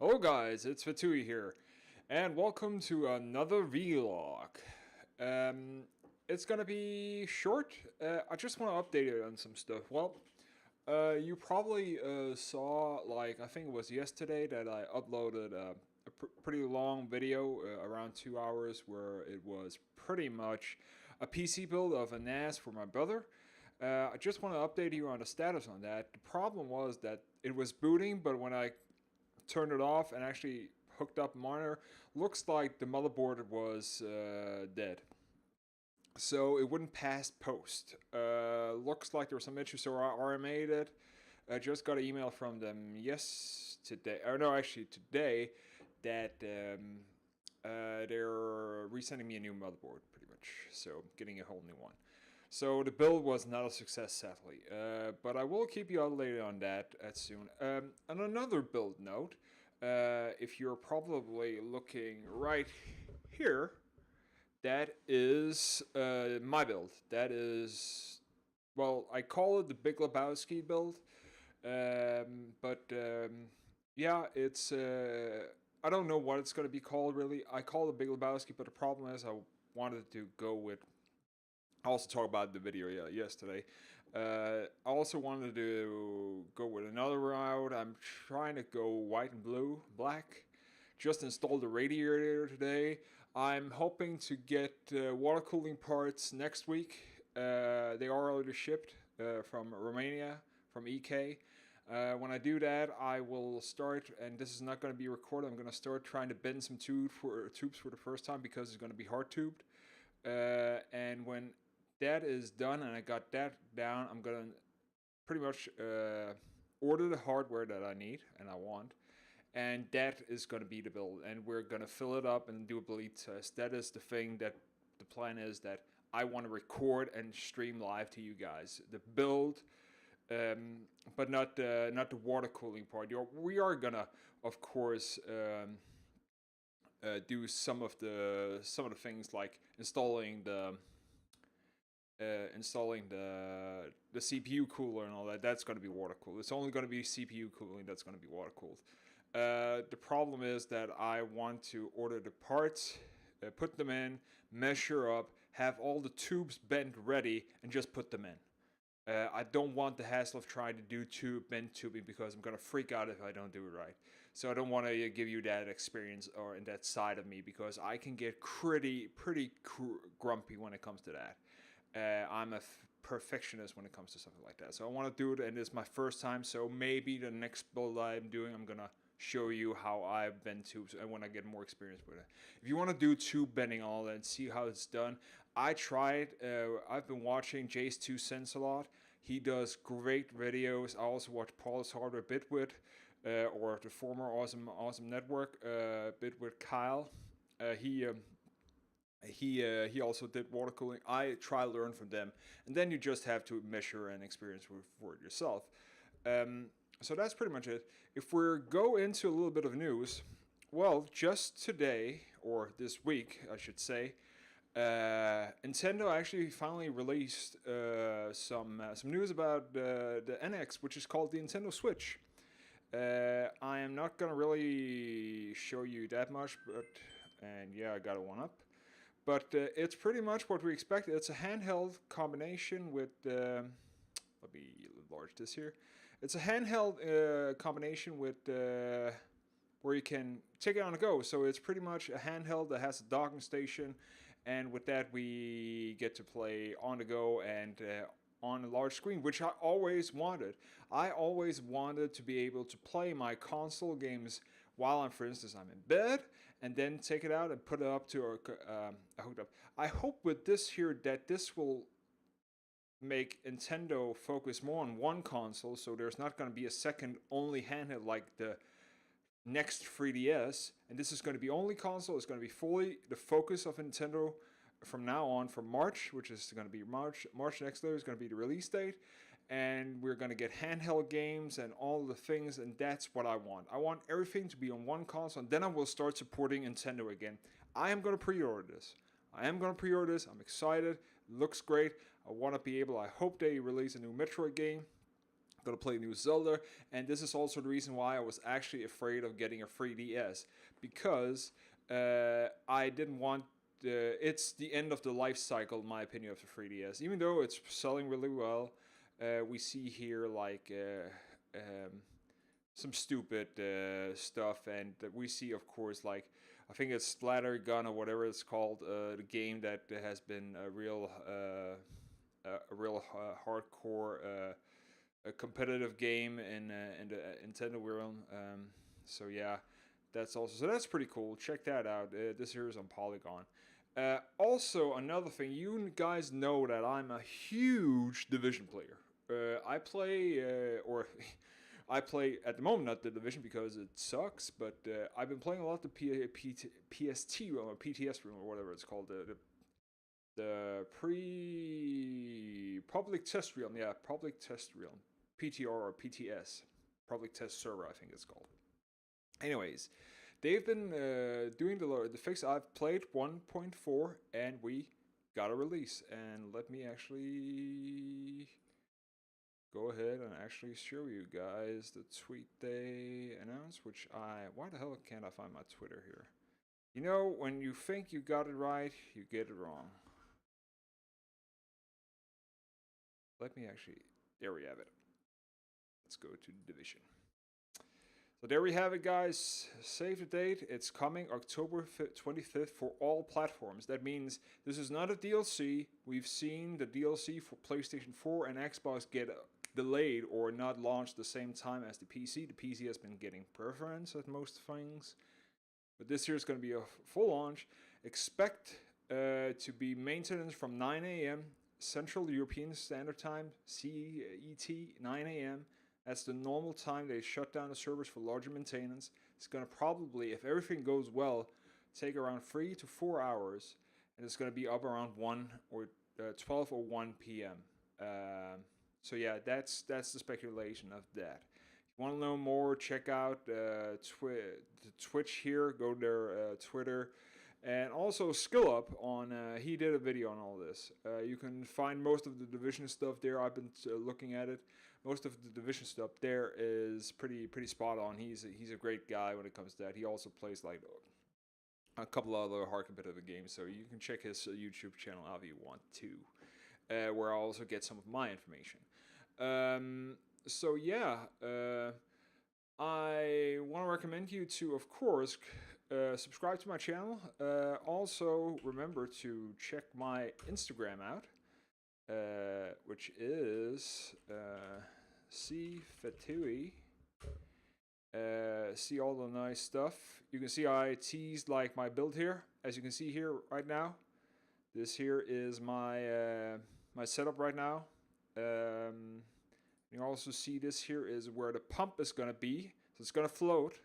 Hello guys, it's Fettouhi here, and welcome to another vlog. It's gonna be short. I just want to update you on some stuff. Well, you probably saw, like, I think it was yesterday that I uploaded a pretty long video, around 2 hours, where it was pretty much a PC build of a NAS for my brother. I just want to update you on the status on that. The problem was that it was booting, but when I turned it off and actually hooked up monitor, looks like the motherboard was dead. So it wouldn't pass post. Looks like there was some issues, so I RMA'd it. I just got an email from them yesterday, or no, actually today, that they're resending me a new motherboard, pretty much. So getting a whole new one. So the build was not a success, sadly, but I will keep you updated on that soon. On another build note, if you're probably looking right here, that is my build. That is, well, I call it the Big Lebowski build, but yeah, it's I don't know what it's going to be called really. I call it Big Lebowski, but the problem is I wanted to go with. I also talked about the video yesterday. I also wanted to go with another route. I'm trying to go white and blue, black. Just installed the radiator today. I'm hoping to get water cooling parts next week. They are already shipped from Romania, from EK. When I do that, I will start, and this is not going to be recorded, I'm going to start trying to bend some tubes for the first time because it's going to be hard tubed. And when that is done and I got that down, I'm gonna pretty much order the hardware that I need and I want, and that is gonna be the build. And we're gonna fill it up and do a bleed test. That is the thing that the plan is, that I want to record and stream live to you guys. The build, but not the water cooling part. We are gonna, of course. Do some of the things like installing the CPU cooler and all that. That's going to be water cooled. It's only going to be CPU cooling that's going to be water cooled. The problem is that I want to order the parts, put them in, measure up, have all the tubes bent ready, and just put them in. I don't want the hassle of trying to do bent tubing because I'm going to freak out if I don't do it right. So I don't want to give you that experience or in that side of me, because I can get pretty grumpy when it comes to that. I'm a perfectionist when it comes to something like that. So I want to do it, and it's my first time. So maybe the next build I'm doing, I'm going to show you how I bend tubes and when I get more experience with it. If you want to do tube bending all that and see how it's done, I tried. I've been watching Jace 2 Cents a lot. He does great videos. I also watch Paul's Hardware Bitwit, or the former Awesome Network, Bitwit Kyle. He also did water cooling. I try learn from them, and then you just have to measure and experience for it yourself. So that's pretty much it. If we go into a little bit of news, well, just today, or this week, I should say, Nintendo actually finally released some news about the NX, which is called the Nintendo Switch. I am not gonna really show you that much, and yeah, I got one up. But it's pretty much what we expected. It's a handheld combination with. Let me enlarge this here. It's a handheld combination with where you can take it on the go. So it's pretty much a handheld that has a docking station, and with that we get to play on the go and on a large screen, which I always wanted. I always wanted to be able to play my console games while I'm, for instance, I'm in bed, and then take it out and put it up to a hooked up. I hope with this here that this will make Nintendo focus more on one console, so there's not going to be a second only handheld like the next 3DS, and this is going to be only console. It's going to be fully the focus of Nintendo from now on, from March, which is going to be March next year is going to be the release date, and we're going to get handheld games and all the things, and that's what I want. I want everything to be on one console, and then I will start supporting Nintendo again. I am going to pre-order this. I'm excited. It looks great. I want to be able. I hope they release a new Metroid game. Gonna play new Zelda, and this is also the reason why I was actually afraid of getting a 3DS, because I didn't want it's the end of the life cycle, in my opinion, of the 3DS. Even though it's selling really well, we see here like some stupid stuff, and we see, of course, like I think it's Splatter Gun or whatever it's called, the game that has been a real hardcore a competitive game in the Nintendo realm. So yeah, that's pretty cool. Check that out. This here is on Polygon. Also, another thing, you guys know that I'm a huge Division player. I play, or I play at the moment not the Division because it sucks, but I've been playing a lot the PST realm or PTS realm or whatever it's called, the public test realm, yeah, public test realm, PTR or PTS, public test server, I think it's called. Anyways, they've been doing the fix. I've played 1.4 and we got a release. And let me actually go ahead and actually show you guys the tweet they announced, which why the hell can't I find my Twitter here? You know, when you think you got it right, you get it wrong. Let me actually, there we have it. Let's go to Division. So there we have it, guys. Save the date. It's coming October 25th for all platforms. That means this is not a DLC. We've seen the DLC for PlayStation 4 and Xbox get delayed or not launched the same time as the PC. The PC has been getting preference at most things. But this year is going to be a full launch. Expect to be maintenance from 9 a.m. Central European Standard Time, CET, 9 a.m. That's the normal time they shut down the servers for larger maintenance. It's going to probably, if everything goes well, take around 3 to 4 hours. And it's going to be up around 1 or 12 or 1 p.m. So yeah, that's the speculation of that. If you want to know more, check out the Twitch here. Go to their Twitter. And also Skill Up on, he did a video on all this. You can find most of the Division stuff there. I've been looking at it. Most of the Division stuff there is pretty spot on. He's a great guy when it comes to that. He also plays like a couple other hard competitive games, so you can check his YouTube channel out if you want to, where I also get some of my information. So yeah, I want to recommend you to, of course, subscribe to my channel. Also, remember to check my Instagram out, which is see Fettouhi. See all the nice stuff. You can see I teased like my build here, as you can see here right now. This here is my my setup right now. You also see this here is where the pump is gonna be, so it's gonna float.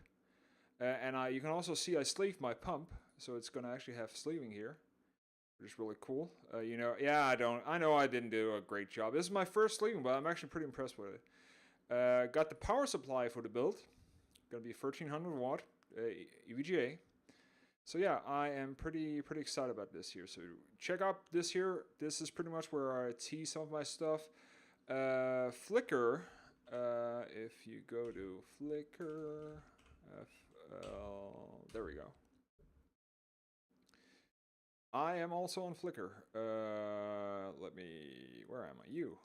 And you can also see I sleeved my pump, so it's gonna actually have sleeving here, which is really cool. You know, yeah, I know I didn't do a great job. This is my first sleeving, but I'm actually pretty impressed with it. Got the power supply for the build. Gonna be 1300 watt EVGA. So yeah, I am pretty excited about this here. So check out this here. This is pretty much where I tease some of my stuff. Flickr. If you go to Flickr, there we go. I am also on Flickr. Where am I? You.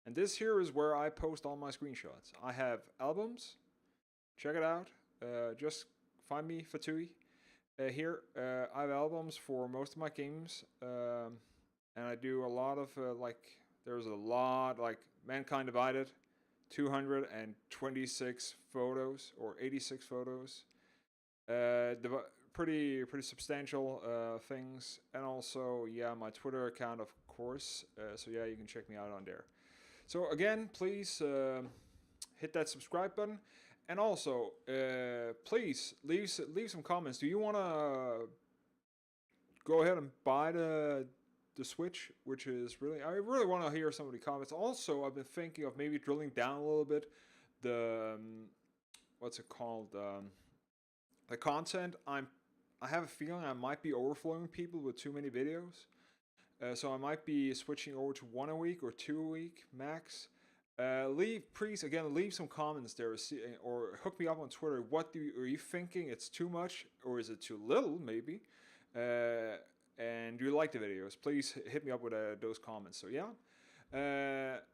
And this here is where I post all my screenshots. I have albums. Check it out. Just find me, Fettouhi. Here, I have albums for most of my games. And I do a lot of, there's a lot, like Mankind Divided, 226 photos, or 86 photos. Pretty substantial things. And also, yeah, my Twitter account, of course. So yeah, you can check me out on there. So again, please hit that subscribe button. And also, please leave some comments. Do you want to go ahead and buy the Switch? Which is I really want to hear some of the comments. Also, I've been thinking of maybe drilling down a little bit the what's it called? The content. I have a feeling I might be overflowing people with too many videos. So I might be switching over to 1 a week or 2 a week max. Leave some comments there, or hook me up on Twitter. Are you thinking? It's too much, or is it too little? Maybe. And do you like the videos? Please hit me up with those comments. So yeah,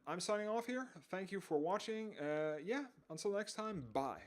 I'm signing off here. Thank you for watching. Yeah, until next time. Bye.